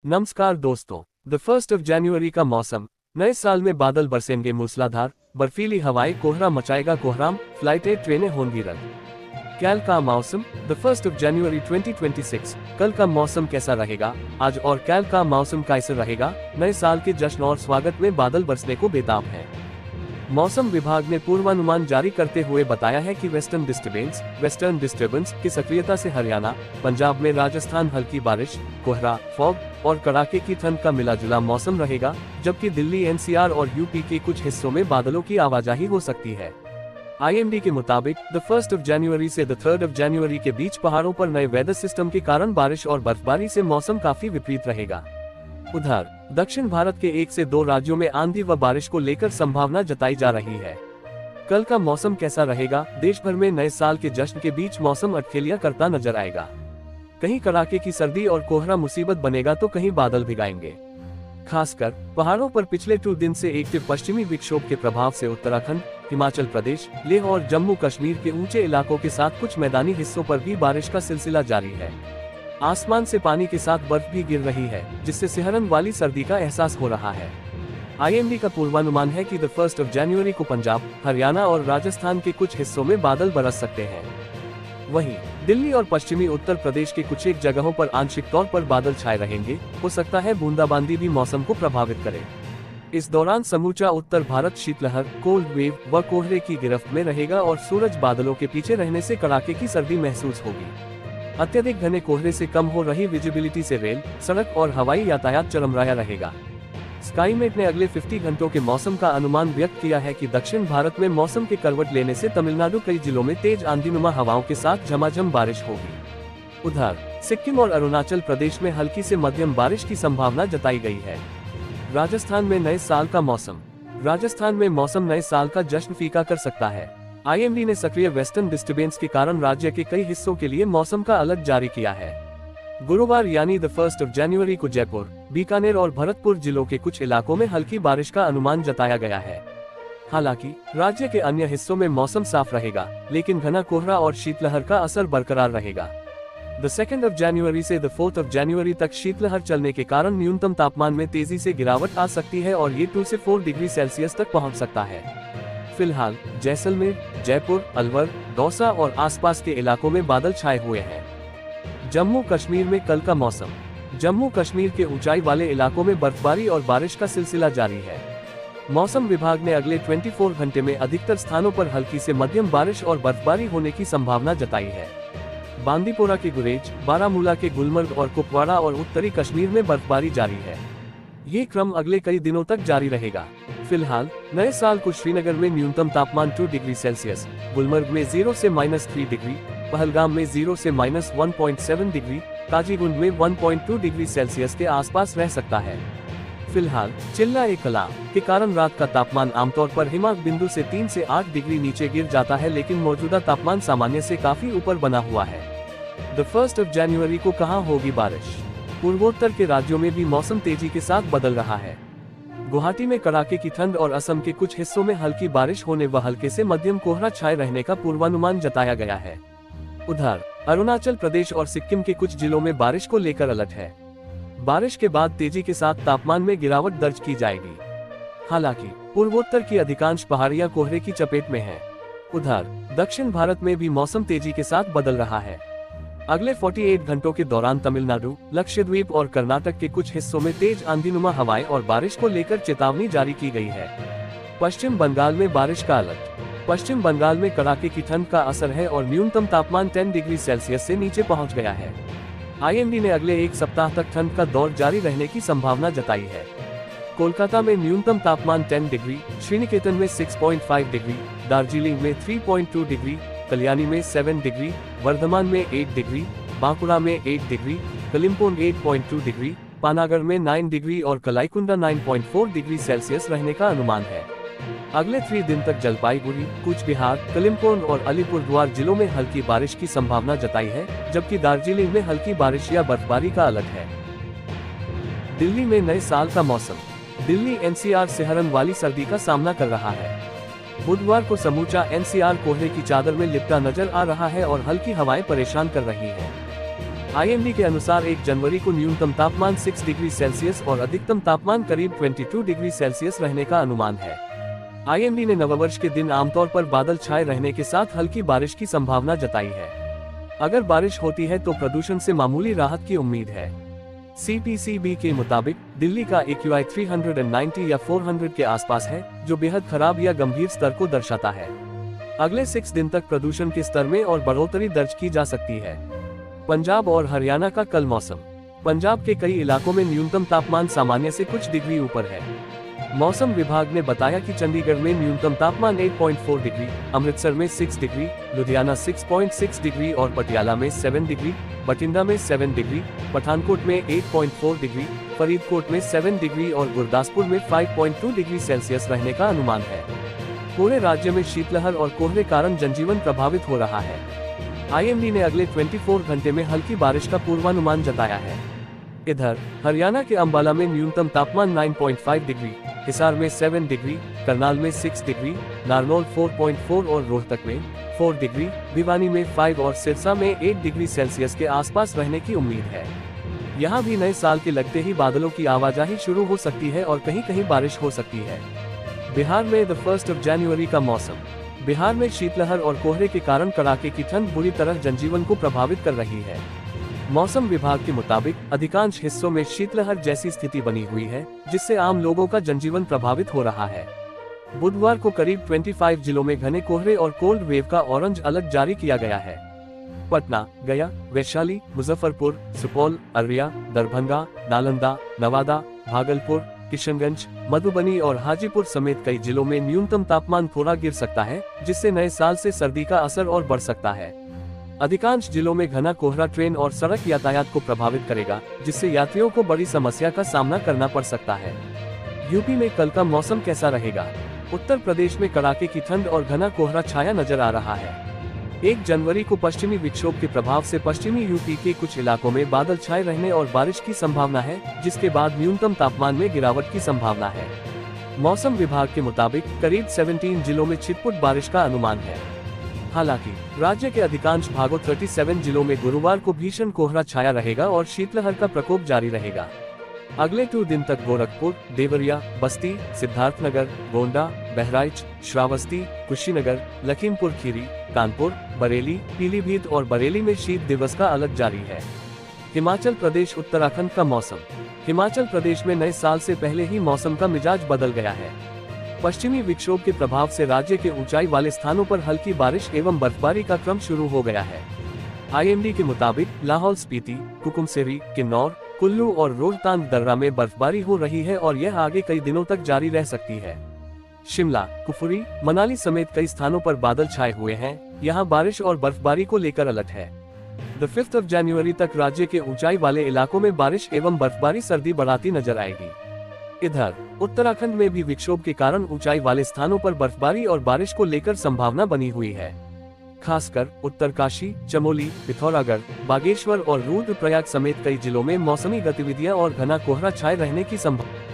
नमस्कार दोस्तों। द 1 जनवरी का मौसम। नए साल में बादल बरसेंगे मूसलाधार, बर्फीली हवाएं, कोहरा मचाएगा कोहराम, फ्लाइटें ट्रेनें होंगी रद्द। कल का मौसम। द 1 जनवरी 2026। कल का मौसम कैसा रहेगा? आज और कल का मौसम कैसे रहेगा? नए साल के जश्न और स्वागत में बादल बरसने को बेताब है। मौसम विभाग ने पूर्वानुमान जारी करते हुए बताया है कि वेस्टर्न डिस्टर्बेंस की सक्रियता से हरियाणा, पंजाब में राजस्थान हल्की बारिश, कोहरा, फॉग और कड़ाके की ठंड का मिला-जुला मौसम रहेगा, जबकि दिल्ली, एनसीआर और यूपी के कुछ हिस्सों में बादलों की आवाजाही हो सकती है। आईएमडी के मुताबिक द 1 जनवरी से द 3 जनवरी के बीच पहाड़ों पर नए वेदर सिस्टम के कारण बारिश और बर्फबारी से मौसम काफी विपरीत रहेगा। उधर दक्षिण भारत के 1 से 2 राज्यों में आंधी व बारिश को लेकर संभावना जताई जा रही है। कल का मौसम कैसा रहेगा? देश भर में नए साल के जश्न के बीच मौसम अटखेलियां करता नजर आएगा। कहीं कड़ाके की सर्दी और कोहरा मुसीबत बनेगा तो कहीं बादल भिगाएंगे। खासकर पहाड़ों पर पिछले 2 दिन से एक्टिव पश्चिमी विक्षोभ के प्रभाव से उत्तराखंड, हिमाचल प्रदेश, लेह और जम्मू कश्मीर के ऊंचे इलाकों के साथ कुछ मैदानी हिस्सों पर भी बारिश का सिलसिला जारी है। आसमान से पानी के साथ बर्फ भी गिर रही है, जिससे सिहरन वाली सर्दी का एहसास हो रहा है। आईएमडी का पूर्वानुमान है कि द 1 जनवरी को पंजाब, हरियाणा और राजस्थान के कुछ हिस्सों में बादल बरस सकते हैं। वहीं दिल्ली और पश्चिमी उत्तर प्रदेश के कुछ एक जगहों पर आंशिक तौर पर बादल छाए रहेंगे। हो सकता है बूंदाबांदी भी मौसम को प्रभावित करे। इस दौरान समूचा उत्तर भारत शीतलहर, कोल्ड वेव व कोहरे की गिरफ्त में रहेगा और सूरज बादलों के पीछे रहने से कड़ाके की सर्दी महसूस होगी। अत्यधिक घने कोहरे से कम हो रही विजिबिलिटी से रेल, सड़क और हवाई यातायात चरमराया रहेगा। स्काईमेट ने अगले 50 घंटों के मौसम का अनुमान व्यक्त किया है कि दक्षिण भारत में मौसम के करवट लेने से तमिलनाडु कई जिलों में तेज आंधीनुमा हवाओं के साथ झमाझम बारिश होगी। उधर सिक्किम और अरुणाचल प्रदेश में हल्की से मध्यम बारिश की संभावना जताई गई है। राजस्थान में नए साल का मौसम। राजस्थान में मौसम नए साल का जश्न फीका कर सकता है। आईएमडी ने सक्रिय वेस्टर्न डिस्टर्बेंस के कारण राज्य के कई हिस्सों के लिए मौसम का अलर्ट जारी किया है। गुरुवार यानी द 1 जनवरी को जयपुर, बीकानेर और भरतपुर जिलों के कुछ इलाकों में हल्की बारिश का अनुमान जताया गया है। हालांकि राज्य के अन्य हिस्सों में मौसम साफ रहेगा, लेकिन घना कोहरा और शीतलहर का असर बरकरार रहेगा। द 2 जनवरी से द 4 जनवरी तक शीतलहर चलने के कारण न्यूनतम तापमान में तेजी से गिरावट आ सकती है और ये 2 से 4 डिग्री सेल्सियस तक पहुंच सकता है। फिलहाल जैसलमेर, जयपुर, अलवर, दौसा और आसपास के इलाकों में बादल छाए हुए हैं। जम्मू कश्मीर में कल का मौसम। जम्मू कश्मीर के ऊंचाई वाले इलाकों में बर्फबारी और बारिश का सिलसिला जारी है। मौसम विभाग ने अगले 24 घंटे में अधिकतर स्थानों पर हल्की से मध्यम बारिश और बर्फबारी होने की संभावना जताई है। बांदीपोरा के गुरेज, बारामूला के गुलमर्ग और कुपवाड़ा और उत्तरी कश्मीर में बर्फबारी जारी है। ये क्रम अगले कई दिनों तक जारी रहेगा। फिलहाल नए साल को श्रीनगर में न्यूनतम तापमान 2 डिग्री सेल्सियस, गुलमर्ग में 0 से -3 डिग्री, पहलगाम में 0 से -1.7 डिग्री, काजीगुंड में 1.2 डिग्री सेल्सियस के आसपास रह सकता है। फिलहाल चिल्ला-ए-कला के कारण रात का तापमान आमतौर पर हिमांक बिंदु से 3 से 8 डिग्री नीचे गिर जाता है, लेकिन मौजूदा तापमान सामान्य से काफी ऊपर बना हुआ है। द 1 जनवरी को कहां होगी बारिश? पूर्वोत्तर के राज्यों में भी मौसम तेजी के साथ बदल रहा है। गुवाहाटी में कड़ाके की ठंड और असम के कुछ हिस्सों में हल्की बारिश होने व हल्के से मध्यम कोहरा छाए रहने का पूर्वानुमान जताया गया है। उधर अरुणाचल प्रदेश और सिक्किम के कुछ जिलों में बारिश को लेकर अलर्ट है। बारिश के बाद तेजी के साथ तापमान में गिरावट दर्ज की जाएगी। हालांकि पूर्वोत्तर की अधिकांश पहाड़ियां कोहरे की चपेट में हैं। उधर दक्षिण भारत में भी मौसम तेजी के साथ बदल रहा है। अगले 48 घंटों के दौरान तमिलनाडु, लक्षद्वीप और कर्नाटक के कुछ हिस्सों में तेज आंधीनुमा हवाएं और बारिश को लेकर चेतावनी जारी की गई है। पश्चिम बंगाल में बारिश का अलर्ट। पश्चिम बंगाल में कड़ाके की ठंड का असर है और न्यूनतम तापमान 10 डिग्री सेल्सियस से नीचे पहुंच गया है। आईएमडी ने अगले 1 सप्ताह तक ठंड का दौर जारी रहने की संभावना जताई है। कोलकाता में न्यूनतम तापमान 10 डिग्री, श्रीनिकेतन में 6.5 डिग्री, दार्जिलिंग में 3.2 डिग्री, कल्याणी में 7 डिग्री, वर्धमान में 8 डिग्री, बांकुड़ा में 8 डिग्री, कलिम्पोंग 8.2 डिग्री, पानागढ़ में 9 डिग्री और कलाईकुंडा 9.4 डिग्री सेल्सियस रहने का अनुमान है। अगले 3 दिन तक जलपाईगुड़ी, कूच बिहार, कलिम्पोंग और अलीपुरद्वार जिलों में हल्की बारिश की संभावना जताई है, जबकि दार्जिलिंग में हल्की बारिश या बर्फबारी का अलर्ट है। दिल्ली में नए साल का मौसम। दिल्ली एनसीआर सिहरन वाली सर्दी का सामना कर रहा है। बुधवार को समूचा एनसीआर कोहरे की चादर में लिपटा नजर आ रहा है और हल्की हवाएं परेशान कर रही हैं। IMD के अनुसार 1 जनवरी को न्यूनतम तापमान 6 डिग्री सेल्सियस और अधिकतम तापमान करीब 22 डिग्री सेल्सियस रहने का अनुमान है। IMD ने नववर्ष के दिन आमतौर पर बादल छाए रहने के साथ हल्की बारिश की संभावना जताई है। अगर बारिश होती है तो प्रदूषण से मामूली राहत की उम्मीद है। CPCB के मुताबिक दिल्ली का AQI 390 या 400 के आसपास है, जो बेहद खराब या गंभीर स्तर को दर्शाता है। अगले 6 दिन तक प्रदूषण के स्तर में और बढ़ोतरी दर्ज की जा सकती है। पंजाब और हरियाणा का कल मौसम। पंजाब के कई इलाकों में न्यूनतम तापमान सामान्य से कुछ डिग्री ऊपर है। मौसम विभाग ने बताया कि चंडीगढ़ में न्यूनतम तापमान 8.4 डिग्री, अमृतसर में 6 डिग्री, लुधियाना 6.6 डिग्री और पटियाला में 7 डिग्री, बठिंडा में 7 डिग्री, पठानकोट में 8.4 डिग्री, फरीदकोट में 7 डिग्री और गुरदासपुर में 5.2 डिग्री सेल्सियस रहने का अनुमान है। पूरे राज्य में शीतलहर और कोहरे कारण जनजीवन प्रभावित हो रहा है। IMD ने अगले 24 घंटे में हल्की बारिश का पूर्वानुमान जताया है। इधर हरियाणा के अंबाला में न्यूनतम तापमान 9.5 डिग्री, हिसार में 7 डिग्री, करनाल में 6 डिग्री, नारनौल 4.4 और रोहतक में 4 डिग्री, भिवानी में 5 और सिरसा में 8 डिग्री सेल्सियस के आसपास रहने की उम्मीद है। यहाँ भी नए साल के लगते ही बादलों की आवाजाही शुरू हो सकती है और कहीं कहीं बारिश हो सकती है। बिहार में 1 जनवरी का मौसम। बिहार में शीतलहर और कोहरे के कारण कड़ाके की ठंड बुरी तरह जनजीवन को प्रभावित कर रही है। मौसम विभाग के मुताबिक अधिकांश हिस्सों में शीतलहर जैसी स्थिति बनी हुई है, जिससे आम लोगों का जनजीवन प्रभावित हो रहा है। बुधवार को करीब 25 जिलों में घने कोहरे और कोल्ड वेव का ऑरेंज अलर्ट जारी किया गया है। पटना, गया, वैशाली, मुजफ्फरपुर, सुपौल, अररिया, दरभंगा, नालंदा, नवादा, भागलपुर, किशनगंज, मधुबनी और हाजीपुर समेत कई जिलों में न्यूनतम तापमान थोड़ा गिर सकता है, जिससे नए साल से सर्दी का असर और बढ़ सकता है। अधिकांश जिलों में घना कोहरा ट्रेन और सड़क यातायात को प्रभावित करेगा, जिससे यात्रियों को बड़ी समस्या का सामना करना पड़ सकता है। यूपी में कल का मौसम कैसा रहेगा? उत्तर प्रदेश में कड़ाके की ठंड और घना कोहरा छाया नजर आ रहा है। 1 जनवरी को पश्चिमी विक्षोभ के प्रभाव से पश्चिमी यूपी के कुछ इलाकों में बादल छाए रहने और बारिश की संभावना है, जिसके बाद न्यूनतम तापमान में गिरावट की संभावना है। मौसम विभाग के मुताबिक करीब 17 जिलों में छिटपुट बारिश का अनुमान है। हालांकि राज्य के अधिकांश भागों 37 जिलों में गुरुवार को भीषण कोहरा छाया रहेगा और शीतलहर का प्रकोप जारी रहेगा। अगले 2 दिन तक गोरखपुर, देवरिया, बस्ती, सिद्धार्थनगर, गोंडा, बहराइच, श्रावस्ती, कुशीनगर, लखीमपुर खीरी, कानपुर, बरेली, पीलीभीत और बरेली में शीत दिवस का अलर्ट जारी है। हिमाचल प्रदेश उत्तराखंड का मौसम। हिमाचल प्रदेश में नए साल से पहले ही मौसम का मिजाज बदल गया है। पश्चिमी विक्षोभ के प्रभाव से राज्य के ऊंचाई वाले स्थानों पर हल्की बारिश एवं बर्फबारी का क्रम शुरू हो गया है। IMD के मुताबिक लाहौल स्पीति, कुकुमसेरी, किन्नौर, कुल्लू और रोहतांग दर्रा में बर्फबारी हो रही है और यह आगे कई दिनों तक जारी रह सकती है। शिमला, कुफरी, मनाली समेत कई स्थानों पर बादल छाए हुए हैं। यहाँ बारिश और बर्फबारी को लेकर अलर्ट है। 5 जनवरी तक राज्य के ऊंचाई वाले इलाकों में बारिश एवं बर्फबारी सर्दी बढ़ाती नजर आएगी। इधर उत्तराखंड में भी विक्षोभ के कारण ऊंचाई वाले स्थानों पर बर्फबारी और बारिश को लेकर संभावना बनी हुई है। खासकर उत्तरकाशी, चमोली, पिथौरागढ़, बागेश्वर और रुद्रप्रयाग समेत कई जिलों में मौसमी गतिविधियां और घना कोहरा छाए रहने की संभावना